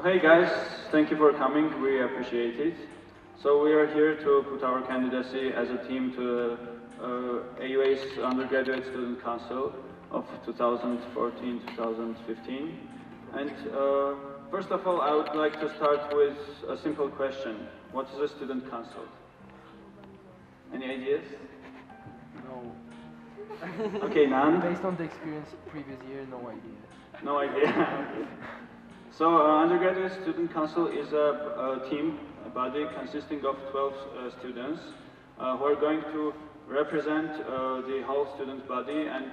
Hey guys, thank you for coming. We appreciate it. So we are here to put our candidacy as a team to AUA's Undergraduate Student Council of 2014-2015. And first of all, I would like to start with a simple question. What is a student council? Any ideas? No. Okay, none? Based on the experience previous year, no idea. No idea. So, Undergraduate Student Council is a team, a body consisting of 12 students who are going to represent the whole student body and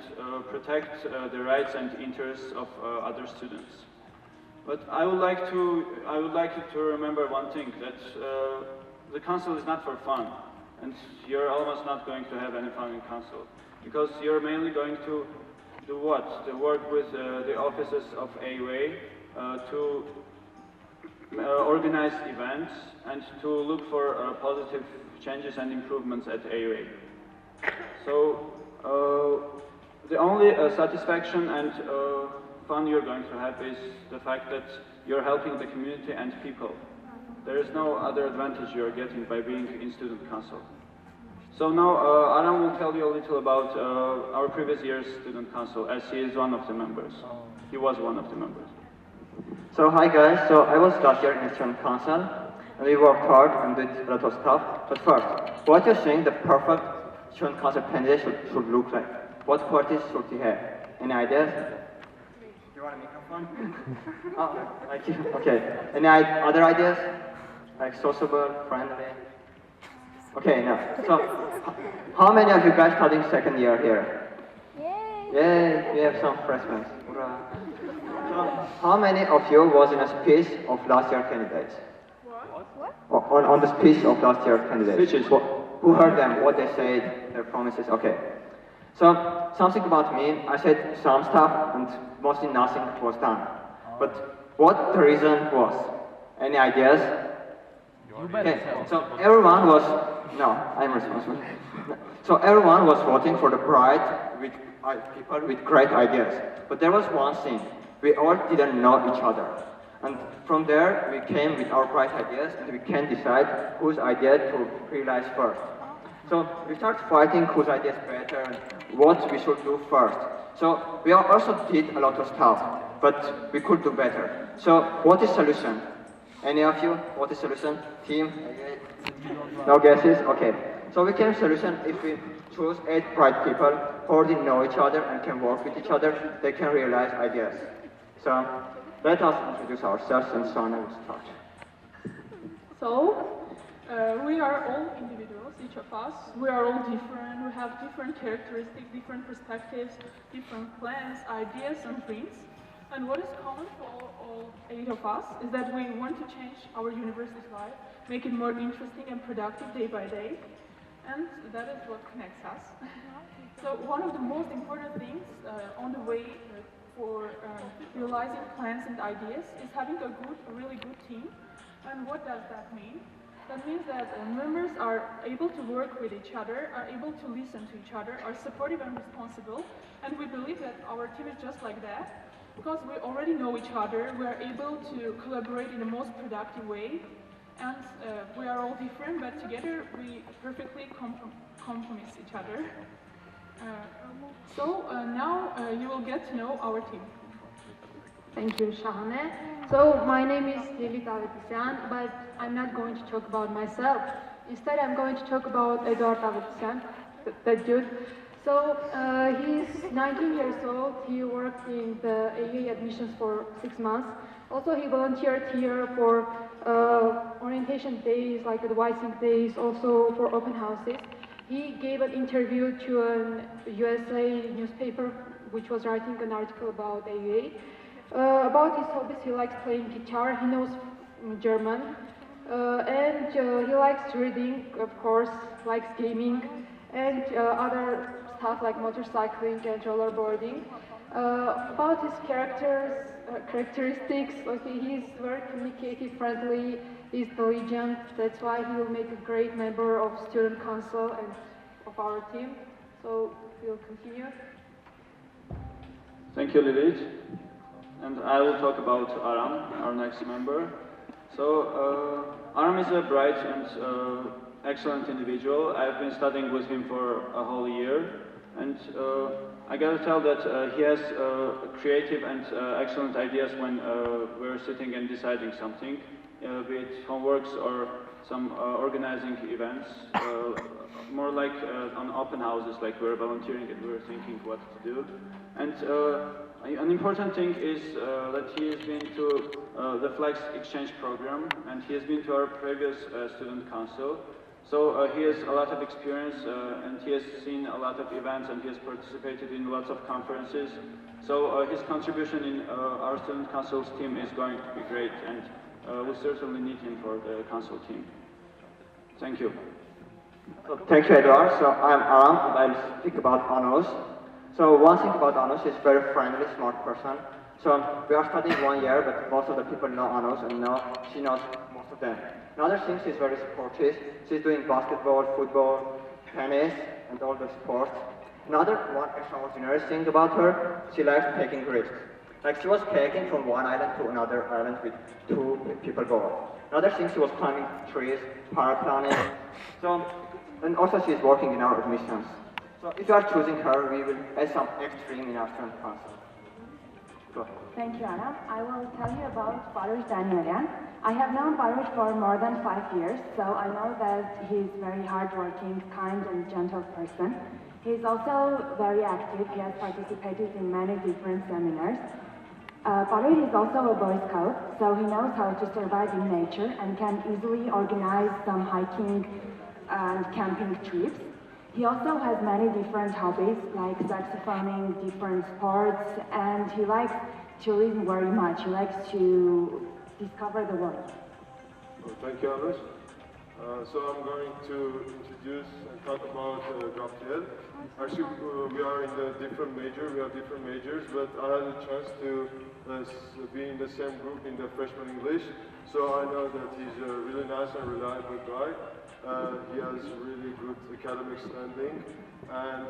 protect the rights and interests of other students. But I would like you to remember one thing, that the council is not for fun, and you're almost not going to have any fun in council, because you're mainly going to do what? To work with the offices of AUA to organize events and to look for positive changes and improvements at AUA. So the only satisfaction and fun you're going to have is the fact that you're helping the community and people. There is no other advantage you're getting by being in student council. So now Aram will tell you a little about our previous year's student council, as he is one of the members. He was one of the members. So hi guys, so I was last year in student council, and we worked hard and did a lot of stuff. But first, what do you think the perfect student council candidate should look like? What qualities should he have? Any ideas? You want a microphone? Oh, thank you. Okay. Any other ideas? Like sociable, friendly? Okay, now, so how many of you guys studying second year here? Yay! Yay, we have some freshmen. Hurrah. So, how many of you was in a speech of last year candidates? What? On the speech of last year candidates. Speeches. Who heard them, what they said, their promises? Okay. So, something about me, I said some stuff and mostly nothing was done. But what the reason was? Any ideas? You better Okay, tell. so everyone was, no, I'm responsible. So everyone was voting for the bright with people with great ideas. But there was one thing, we all didn't know each other. And from there, we came with our bright ideas and we can decide whose idea to realize first. So we started fighting whose idea is better and what we should do first. So we also did a lot of stuff, but we could do better. So what is solution? Any of you? What is solution? Team? No guesses? Okay. So we can solution if we choose 8 bright people who already know each other and can work with each other, they can realize ideas. So let us introduce ourselves and Sana will start. So, we are all individuals, each of us. We are all different. We have different characteristics, different perspectives, different plans, ideas, and dreams. And what is common for all 8 of us is that we want to change our university's life, make it more interesting and productive day by day. And that is what connects us. So one of the most important things on the way for realizing plans and ideas is having a really good team. And what does that mean? That means that members are able to work with each other, are able to listen to each other, are supportive and responsible. And we believe that our team is just like that. Because we already know each other, we are able to collaborate in the most productive way. And we are all different, but together we perfectly complement each other. So now you will get to know our team. Thank you, Shahane. So my name is Lili Davetisyan, but I'm not going to talk about myself. Instead, I'm going to talk about Eduard Davetisyan, that dude. So he's 19 years old. He worked in the AUA admissions for 6 months. Also, he volunteered here for orientation days, like advising days, also for open houses. He gave an interview to a USA newspaper, which was writing an article about AUA. About his hobbies, he likes playing guitar, he knows German, and he likes reading, of course, likes gaming, and other stuff like motorcycling and rollerboarding. About his characteristics, okay, he's very communicative, friendly, he's intelligent, that's why he will make a great member of student council and of our team. So we'll continue. Thank you, Lilith. and I will talk about Aram, our next member. So, Aram is a bright and excellent individual. I've been studying with him for a whole year, and I gotta tell that he has creative and excellent ideas when we're sitting and deciding something, be it homeworks or some organizing events, more like on open houses, like we're volunteering and we're thinking what to do. And an important thing is that he has been to the Flex Exchange program, and he has been to our previous student council. So he has a lot of experience, and he has seen a lot of events, and he has participated in lots of conferences. So his contribution in our student council's team is going to be great, and we certainly need him for the council team. Thank you. So, thank you, Edward. So I'm Aram, and I'll speak about Anos. So one thing about Anos is very friendly, smart person. So we are studying 1 year, but most of the people know Anos, and she knows most of them. Another thing, she's very sportive. She's doing basketball, football, tennis, and all the sports. Another one extraordinary thing about her, she likes taking risks. Like she was kayaking from one island to another island with 2 people going. Another thing, she was climbing trees, paraplaning. So, and also she's working in our admissions. So if you are choosing her, we will add some extreme in our student council. Go ahead. Thank you, Anna. I will tell you about Baruch Danielian. I have known Baruch for more than 5 years, so I know that he's very hardworking, kind, and gentle person. He's also very active. He has participated in many different seminars. Baruch is also a Boy Scout, so he knows how to survive in nature and can easily organize some hiking and camping trips. He also has many different hobbies like saxophoning, different sports, and he likes tourism very much. He likes to discover the world. Well, thank you, Anush. So I'm going to introduce and talk about Gabriel. Actually, we are in a different major. We have different majors, but I had a chance to be in the same group in the freshman English. So I know that he's a really nice and reliable guy. He has really good academic standing, and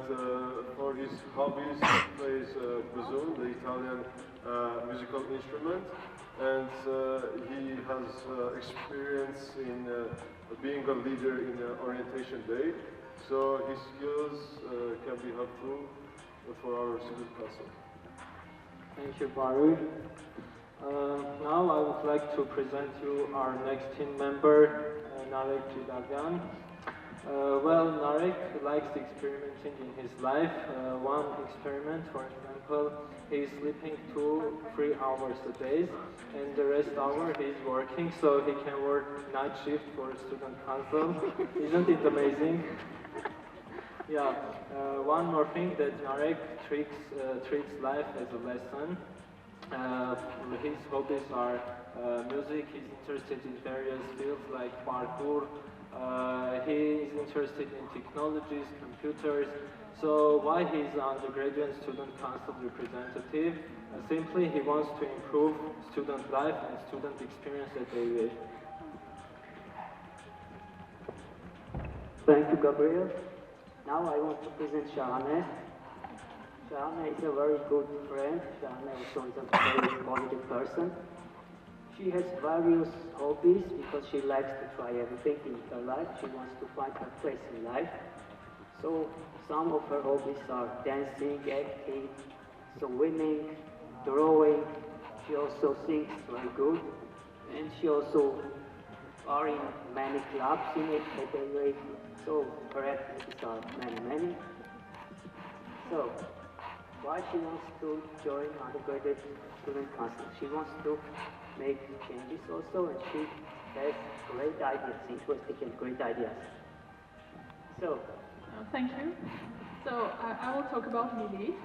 for his hobbies, he plays bassoon, the Italian musical instrument, and he has experience in being a leader in orientation day. So his skills can be helpful for our student council. Thank you, Baruch. Now I would like to present you our next team member, Narek Jidavyan. Well, Narek likes experimenting in his life. One experiment, for example, he's sleeping 2-3 hours a day, and the rest hour he's working, so he can work night shift for student council. Isn't it amazing? Yeah. One more thing, that Narek treats life as a lesson. His hobbies are music. He's interested in various fields like parkour. He is interested in technologies, computers. So why he's an undergraduate student council representative? Simply, he wants to improve student life and student experience at AUA. Thank you, Gabriel. Now I want to present Shahane. Shahane is a very good friend. Shahane also is a very positive person. She has various hobbies because she likes to try everything in her life. She wants to find her place in life. So some of her hobbies are dancing, acting, swimming, drawing. She also sings very good. And she also are in many clubs in AUA. So her activities are many. So why she wants to join undergraduate student council? She wants to make changes also, and she has great ideas, interesting and great ideas. So, thank you. So I will talk about Lily.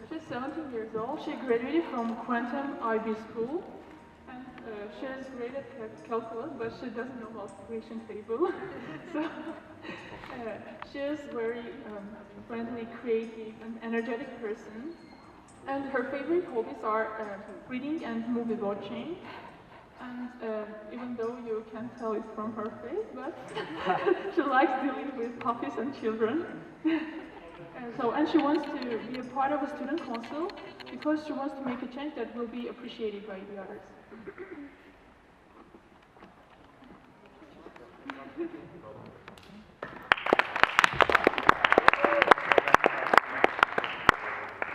She's 17 years old. She graduated from Quantum IB School, and she is great at calculus, but she doesn't know multiplication table. So she is very friendly, creative, and energetic person. And her favorite hobbies are reading and movie watching. And even though you can't tell it from her face, but she likes dealing with puppies and children. And she wants to be a part of a student council because she wants to make a change that will be appreciated by the others.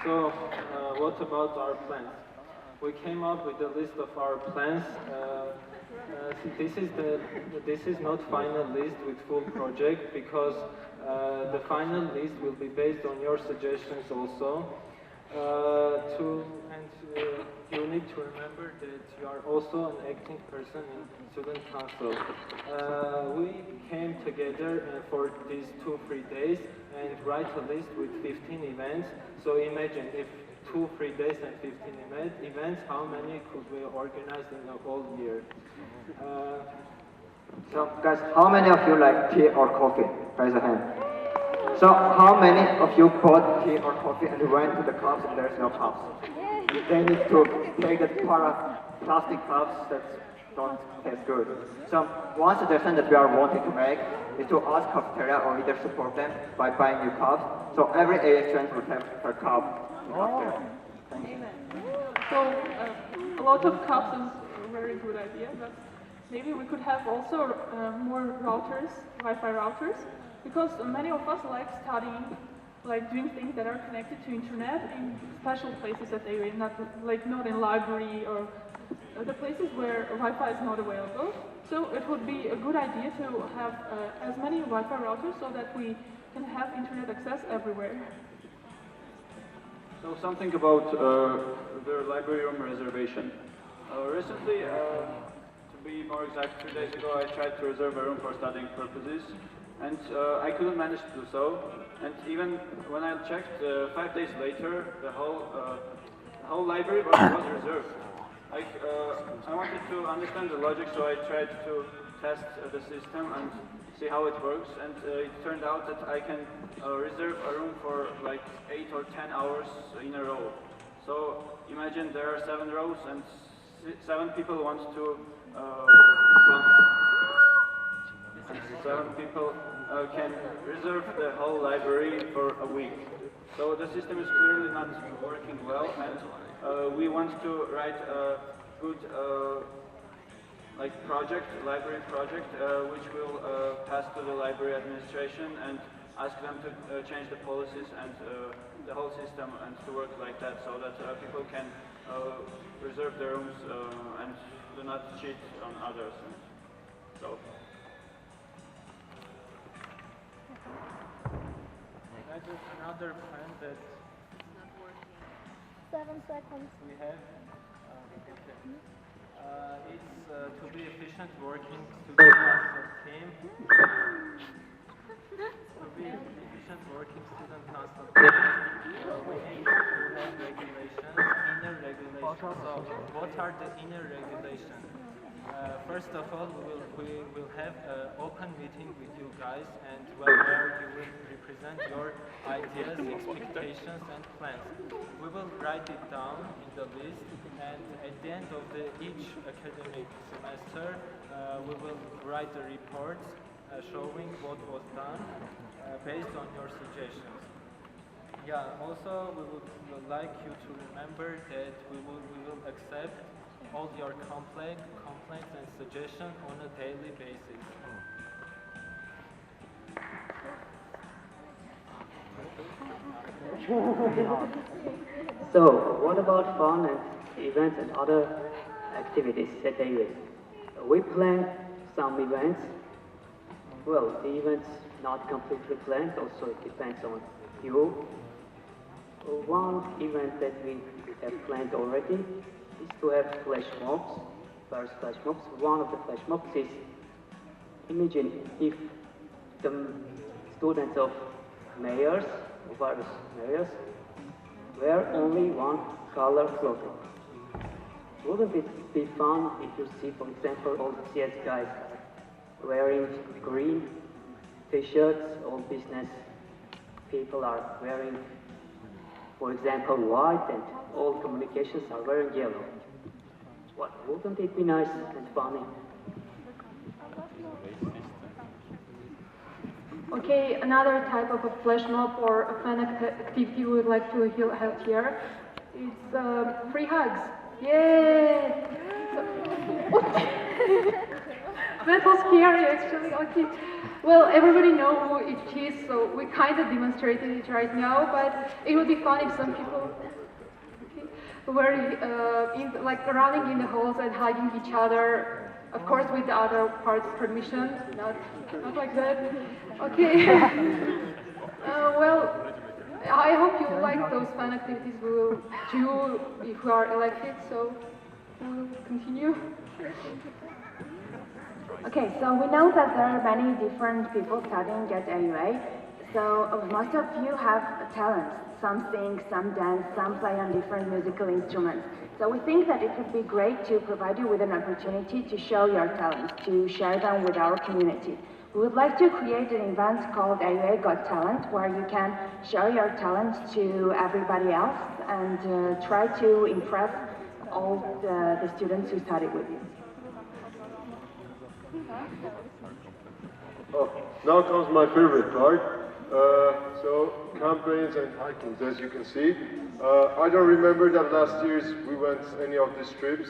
So, what about our plans? We came up with a list of our plans. This is not final list with full project because the final list will be based on your suggestions also. You need to remember that you are also an acting person in student council. We came together for these 2-3 days and write a list with 15 events. So imagine if 2-3 days and 15 events, how many could we organize in a whole year? So guys, how many of you like tea or coffee? Raise a hand. So how many of you bought tea or coffee and went to the cups and there's no cups? They need to take the plastic cups that don't taste good. So one suggestion that we are wanting to make is to ask cafeteria or either support them by buying new cups. So every AS student will have her cup in cafeteria. Thank you. So a lot of cups is a very good idea, but maybe we could have also more routers, Wi-Fi routers, because many of us like studying, like doing things that are connected to internet in special places that they not in library or the places where Wi-Fi is not available. So it would be a good idea to have as many Wi-Fi routers so that we can have internet access everywhere. So something about the library room reservation. Recently, to be more exact, 2 days ago, I tried to reserve a room for studying purposes, and I couldn't manage to do so. And even when I checked 5 days later, the whole library was reserved. Like, I wanted to understand the logic, so I tried to test the system and see how it works, and it turned out that I can reserve a room for like 8 or 10 hours in a row. So imagine there are 7 rows and 7 people want to seven people can reserve the whole library for a week. So the system is clearly not working well, and we want to write a good library project, which will pass to the library administration and ask them to change the policies and the whole system and to work like that, so that people can reserve their rooms and do not cheat on others. So. Another plan that 7 seconds. we have is to be efficient working student council team. To be efficient working student council team, we need to have regulations, inner regulations. So what are the inner regulations? First of all, we will have an open meeting with you guys, and where you will represent your ideas, expectations, and plans. We will write it down in the list, and at the end of each academic semester, we will write the reports showing what was done based on your suggestions. Yeah, also we would like you to remember that we will accept all your complaints and suggestions on a daily basis. So, what about fun and events and other activities at AUS? We plan some events. Well, the events not completely planned, also it depends on you. One event that we have planned already is to have flash mobs, various flash mobs. One of the flash mobs is, imagine if the students of mayors, various mayors, wear only one color clothing. Wouldn't it be fun if you see, for example, all the CS guys wearing green t-shirts, all business people are wearing, for example, white, and all communications are wearing yellow. What, wouldn't it be nice and funny? Okay, another type of a flash mob or a fun activity we would like to have here is free hugs. Yay! What? That was scary actually. Okay. Well, everybody knows who it is, so we kind of demonstrated it right now, but it would be fun if some people were like running in the halls and hugging each other, of course with the other part's permission, not like that. Okay. Well, I hope you like those fun activities we will do if we are elected, so we'll continue. Okay, so we know that there are many different people studying at AUA. So most of you have talents. Some sing, some dance, some play on different musical instruments. So we think that it would be great to provide you with an opportunity to show your talents, to share them with our community. We would like to create an event called AUA Got Talent, where you can show your talent to everybody else and try to impress all the students who study with you. Oh, now comes my favorite part. So campaigns and hikings, as you can see. I don't remember that last year's we went any of these trips.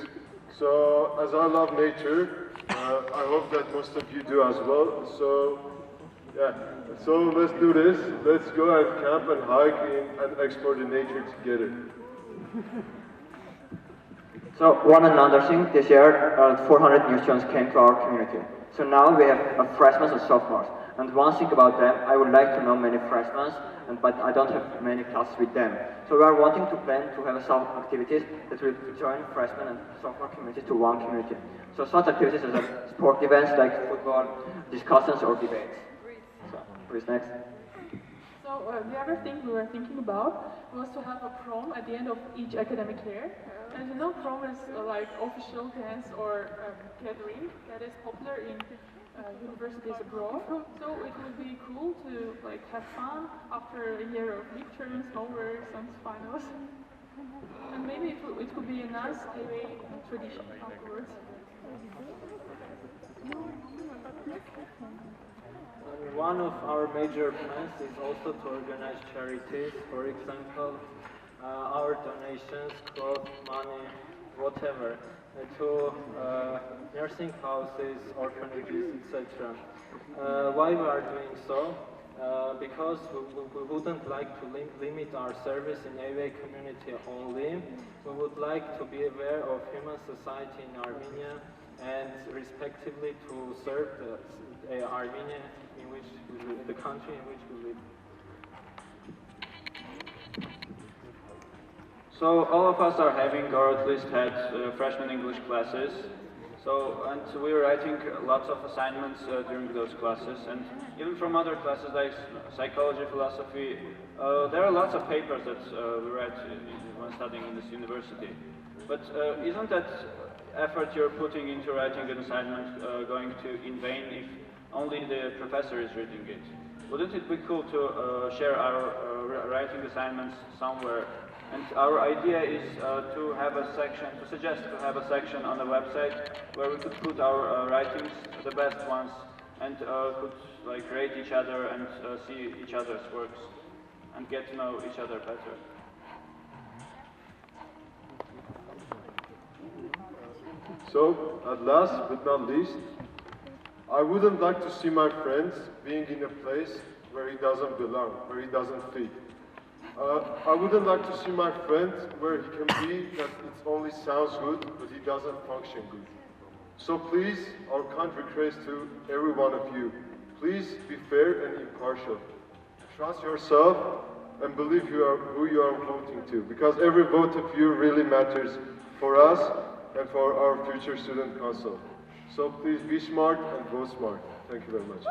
So as I love nature, I hope that most of you do as well. So yeah, so let's do this. Let's go and camp and hike and explore the nature together. So one another thing, this year 400 new students came to our community. So now we have freshmen and sophomores. And one thing about them, I would like to know many freshmen, but I don't have many classes with them. So we are wanting to plan to have some activities that will join freshmen and sophomore communities to one community. So such activities as sport events like football, discussions or debates. So please next. So the other thing we were thinking about was to have a prom at the end of each academic year. As you know, prom is like official dance or gathering that is popular in universities abroad. So it would be cool to like have fun after a year of midterms, homeworks, and finals. And maybe it could be a nice AUA tradition afterwards. And one of our major plans is also to organize charities. For example, our donations, clothes, money, whatever, to nursing houses, orphanages, etc. Why we are doing so? Because we wouldn't like to limit our service in AUA community only. We would like to be aware of human society in Armenia and respectively to serve the Armenia in which we live, the country in which we live. So all of us are having, or at least had, freshman English classes. And we were writing lots of assignments during those classes, and even from other classes like psychology, philosophy, there are lots of papers that we read when studying in this university. But isn't that effort you're putting into writing an assignment going to in vain if only the professor is reading it? Wouldn't it be cool to share our writing assignments somewhere? And our idea is to have a section, to suggest to have a section on the website where we could put our writings, the best ones, and could like rate each other and see each other's works and get to know each other better. So, at last but not least, I wouldn't like to see my friend being in a place where he doesn't belong, where he doesn't fit. I wouldn't like to see my friend where he can be that it only sounds good, but he doesn't function good. So please, our kind request to every one of you, please be fair and impartial. Trust yourself and believe who you are voting to, because every vote of you really matters for us and for our future student council. So please be smart and vote smart. Thank you very much.